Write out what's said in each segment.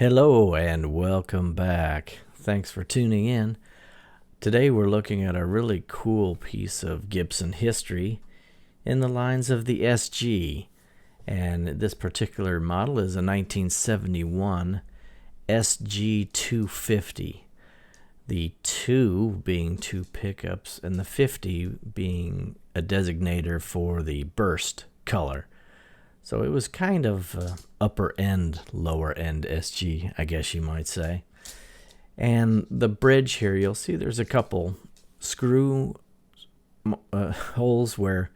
Hello and welcome back. Thanks for tuning in. Today we're looking at a really cool piece of Gibson history in the lines of the SG. And this particular model is a 1971 SG 250. The 2 being 2 pickups and the 50 being a designator for the burst color. So it was kind of upper end, lower end SG, I guess you might say. And the bridge here, you'll see there's a couple screw holes where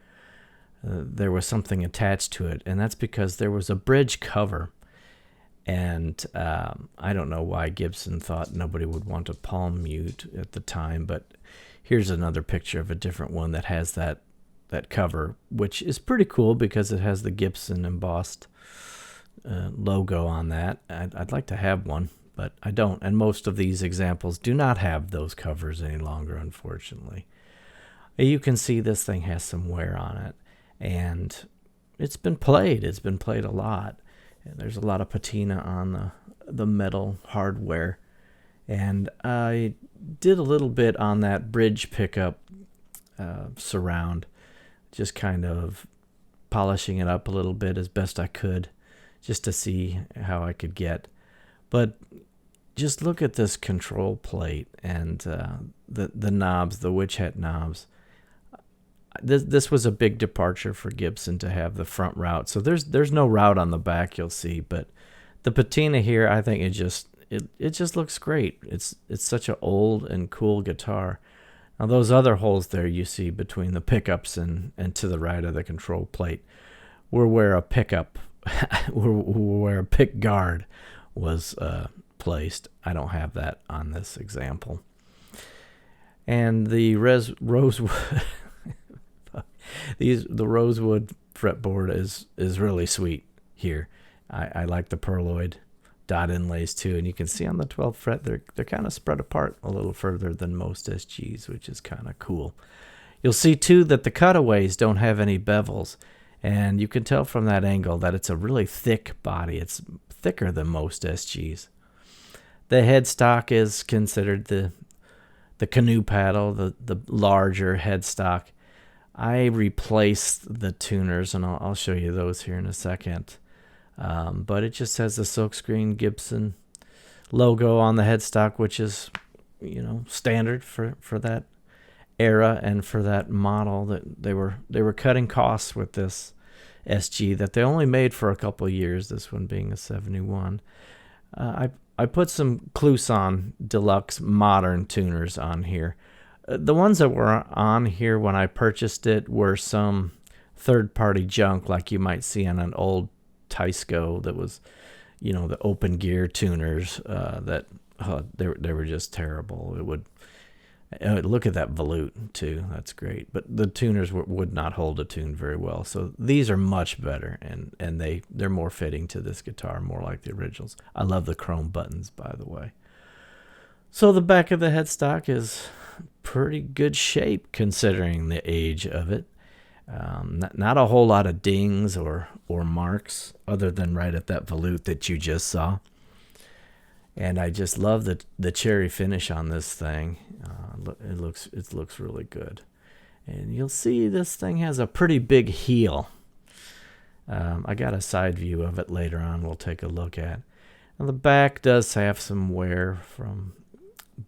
there was something attached to it. And that's because there was a bridge cover. And I don't know why Gibson thought nobody would want a palm mute at the time. But here's another picture of a different one that has that cover, which is pretty cool because it has the Gibson embossed logo on that. I'd like to have one, but I don't. And most of these examples do not have those covers any longer, unfortunately. You can see this thing has some wear on it, and it's been played. It's been played a lot. And there's a lot of patina on the metal hardware. And I did a little bit on that bridge pickup surround, just kind of polishing it up a little bit as best I could, just to see how I could get. But just look at this control plate and the knobs, the witch hat knobs. This was a big departure for Gibson to have the front route. So there's no route on the back, you'll see, but the patina here, I think it just looks great. It's such an old and cool guitar. Now those other holes there you see between the pickups and to the right of the control plate were where a pickup, where a pick guard was placed. I don't have that on this example. And the rosewood, the rosewood fretboard is really sweet here. I like the pearloid dot inlays too, and you can see on the 12th fret they're kind of spread apart a little further than most SGs, which is kind of cool. You'll see too that the cutaways don't have any bevels, and you can tell from that angle that it's a really thick body. It's thicker than most SGs. The headstock is considered the canoe paddle, the larger headstock. I replaced the tuners, and I'll show you those here in a second. But it just has the silkscreen Gibson logo on the headstock, which is, standard for that era and for that model. That they were cutting costs with this SG that they only made for a couple of years. This one being a 71. I put some Kluson Deluxe modern tuners on here. The ones that were on here when I purchased it were some third-party junk, like you might see on an old Tysco that was, the open gear tuners they were just terrible. It would look at that volute too. That's great, but the tuners would not hold a tune very well. So these are much better, and they're more fitting to this guitar, more like the originals. I love the chrome buttons, by the way. So the back of the headstock is pretty good shape considering the age of it. Not a whole lot of dings or marks other than right at that volute that you just saw. And I just love the cherry finish on this thing. It looks really good. And you'll see this thing has a pretty big heel. I got a side view of it later on we'll take a look at. Now the back does have some wear from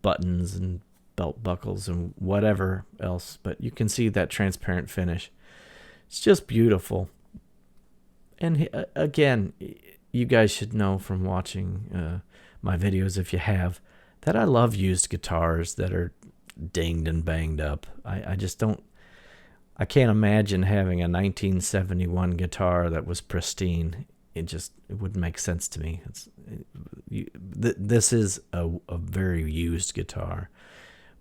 buttons and belt buckles and whatever else, but you can see that transparent finish. It's just beautiful. And again, you guys should know from watching my videos, if you have, that I love used guitars that are dinged and banged up. I just don't, I can't imagine having a 1971 guitar that was pristine. It wouldn't make sense to me. This is a very used guitar,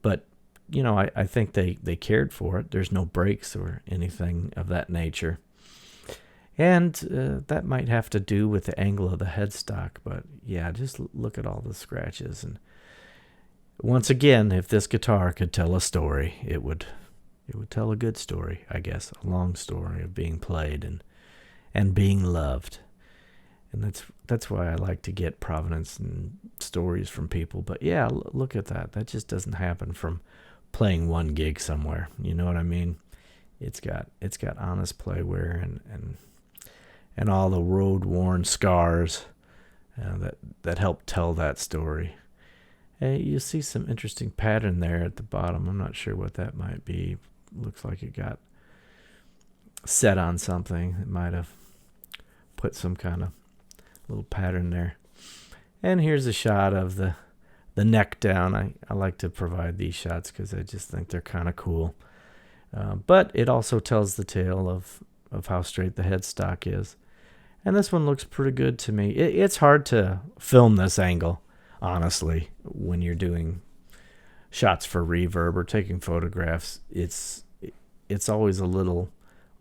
but I think they cared for it. There's no breaks or anything of that nature. And that might have to do with the angle of the headstock. But yeah, just look at all the scratches. And once again, if this guitar could tell a story, it would tell a good story, I guess. A long story of being played and being loved. And that's why I like to get provenance and stories from people. But yeah, look at that. That just doesn't happen from playing one gig somewhere. You know what I mean? It's got honest play wear and all the road worn scars that help tell that story. Hey, you see some interesting pattern there at the bottom. I'm not sure what that might be. Looks like it got set on something. It might have put some kind of little pattern there. And here's a shot of the neck down. I like to provide these shots because I just think they're kind of cool. But it also tells the tale of how straight the headstock is. And this one looks pretty good to me. It's hard to film this angle, honestly, when you're doing shots for reverb or taking photographs. It's always a little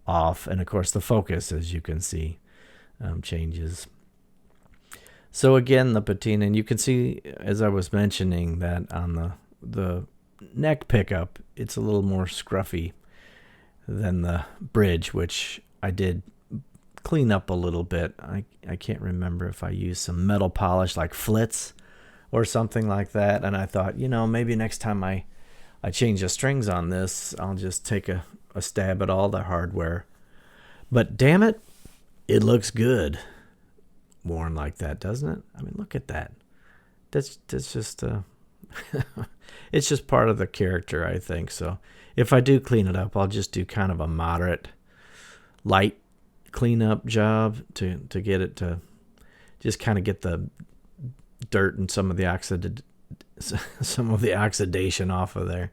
off. And of course the focus, as you can see, changes. So again, the patina, and you can see, as I was mentioning, that on the neck pickup, it's a little more scruffy than the bridge, which I did clean up a little bit. I can't remember if I used some metal polish like Flitz or something like that, and I thought, maybe next time I change the strings on this, I'll just take a stab at all the hardware. But damn it, it looks good worn like that, doesn't it? I mean, look at that. That's just it's just part of the character, I think. So if I do clean it up, I'll just do kind of a moderate light cleanup job to get it to just kind of get the dirt and some of the oxidation off of there.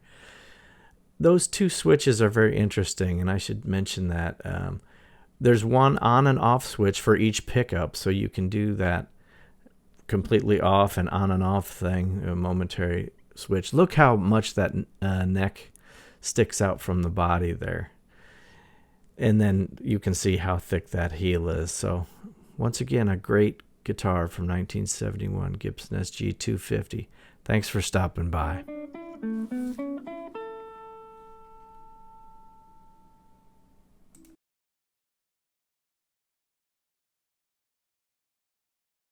Those two switches are very interesting, and I should mention that there's one on and off switch for each pickup, so you can do that completely off and on and off thing, a momentary switch. Look how much that neck sticks out from the body there. And then you can see how thick that heel is. So once again, a great guitar from 1971, Gibson SG 250. Thanks for stopping by.